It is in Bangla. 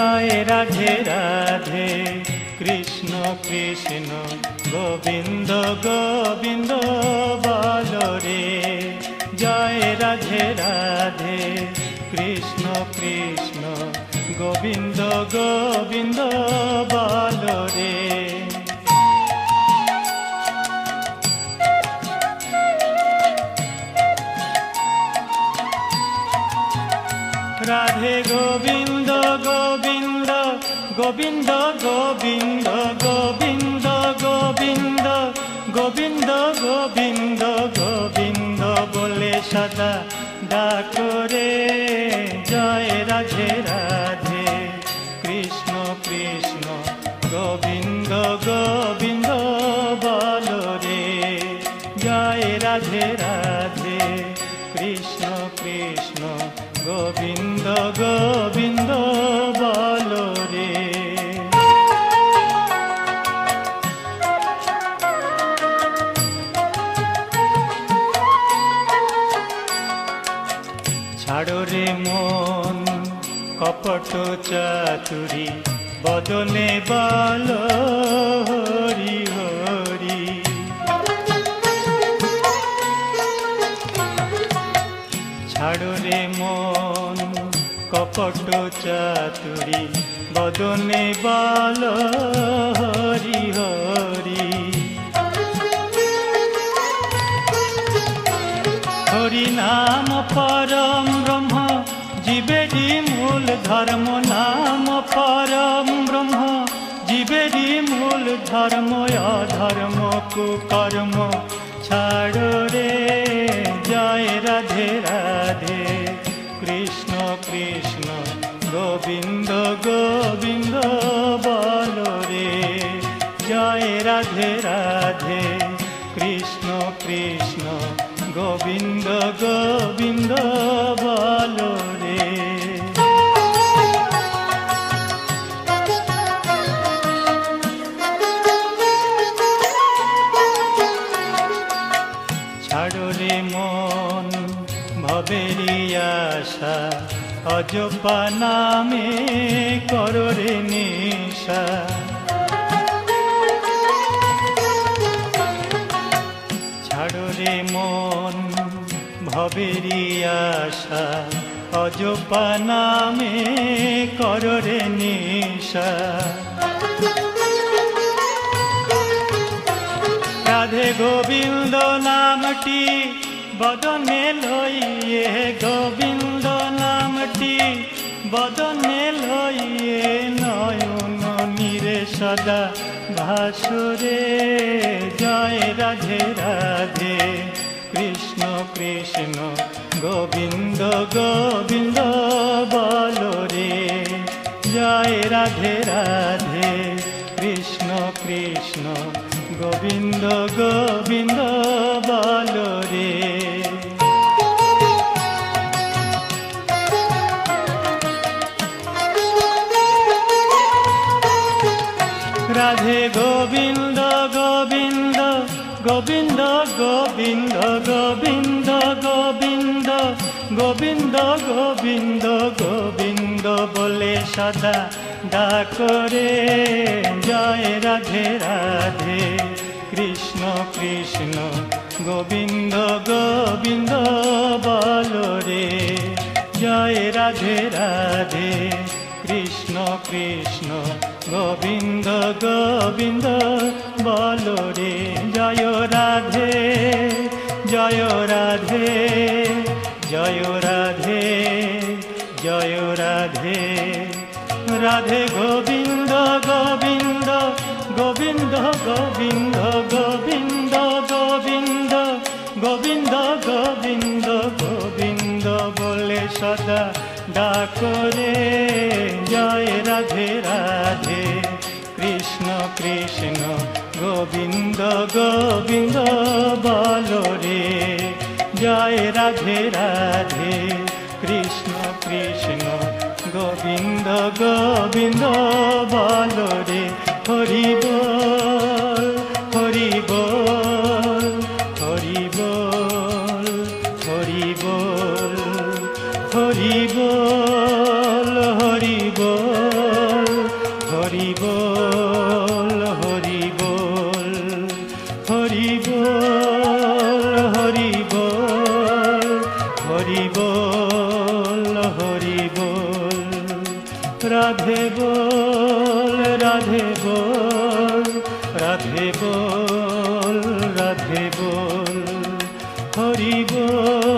জয় রাধে রাধে কৃষ্ণ কৃষ্ণ গোবিন্দ গোবিন্দ বল রে। জয় রাধে রাধে কৃষ্ণ কৃষ্ণ গোবিন্দ গোবিন্দ বল রে। রাধে গোবিন্দ গোবিন্দ গোবিন্দ গোবিন্দ গোবিন্দ গোবিন্দ গোবিন্দ গোবিন্দ গোবিন্দ বলে সদা ডাকো রে। জয় রাধে রাধে কৃষ্ণ কৃষ্ণ গোবিন্দ গোবিন্দ বল রে। জয় রাধে রাধে কৃষ্ণ কৃষ্ণ গোবিন্দ গোবিন্দ বল রে। ছাড়ো রে মন কপট চাতুরি বদনে বল হরি হরি। ছাড়ো রে মন কপট চাতুরি বদনে বল হরি হরি। হরি নাম পরম ব্রহ্ম জীবেরই মূল ধর্ম। নাম পরম ব্রহ্ম জীবেরই মূল ধর্ম। অধর্ম কুকর্ম ছাড়ো রে। জয় রাধে রাধে কৃষ্ণ কৃষ্ণ গোবিন্দ গোবিন্দ বল রে। জয় রাধে রাধে কৃষ্ণ কৃষ্ণ গোবিন্দ গোবিন্দ বল রে। ছাড়ো রে মন ভবেরি আশা অজপা নামে করো রে নিশা। ছাড়ো রে মন ভবেরি আশা অজপা নামে করো রে নিশা। রাধে গোবিন্দ নামটি বদনে লইয়ে। গোবিন্দ নামটি বদনে লইয়ে নয়ন নিরে সদা ভাসুরে। জয় রাধে রাধে কৃষ্ণ কৃষ্ণ গোবিন্দ গোবিন্দ বল রে। জয় রাধে রাধে কৃষ্ণ কৃষ্ণ গোবিন্দ গোবিন্দ বল রে। রাধে গোবিন্দ গোবিন্দ গোবিন্দ গোবিন্দ গোবিন্দ গোবিন্দ গোবিন্দ গোবিন্দ গোবিন্দ বলে সদা ডাকো রে। জয় রাধে রাধে কৃষ্ণ কৃষ্ণ গোবিন্দ গোবিন্দ বল রে। জয় রাধে রাধে কৃষ্ণ কৃষ্ণ গোবিন্দ গোবিন্দ বল রে। জয় রাধে জয় রাধে জয় রাধে জয় রাধে। রাধে গোবিন্দ গোবিন্দ গোবিন্দ গোবিন্দ গোবিন্দ গোবিন্দ গোবিন্দ গোবিন্দ গোবিন্দ বলে সদা ডাকো রে। জয় রাধে রাধে কৃষ্ণ কৃষ্ণ গোবিন্দ গোবিন্দ বল রে। জয় রাধে রাধে কৃষ্ণ কৃষ্ণ গোবিন্দ গোবিন্দ বল রে। হরি বল হরি বল হরি বল হরি বল হরি বল হরি বল। হরি বল হরি বল, রাধে বল রাধে বল, রাধে বল রাধে বল, হরি বল